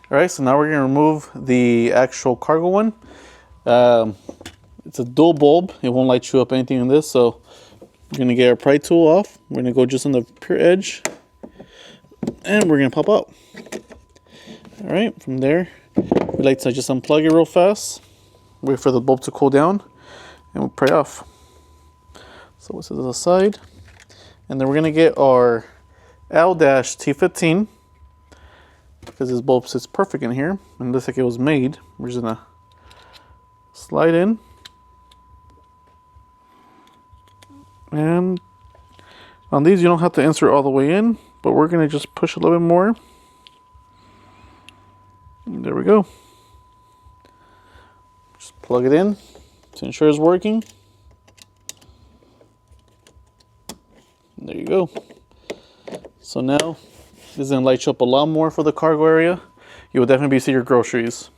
All right, so now we're gonna remove the actual cargo one. It's a dual bulb. It won't light you up anything in this, so we're gonna get our pry tool off. We're gonna go just on the pure edge, and we're gonna pop out. All right, from there, we like to just unplug it real fast, wait for the bulb to cool down, and we'll pry off. So we'll set this aside, and then we're gonna get our L-T15, because this bulb sits perfect in here, and it looks like it was made. We're just gonna slide in, and on these you don't have to insert all the way in, but we're gonna just push a little bit more. And there we go. Just plug it in to ensure it's working. And there you go. So now this is gonna light you up a lot more for the cargo area. You will definitely be seeing your groceries.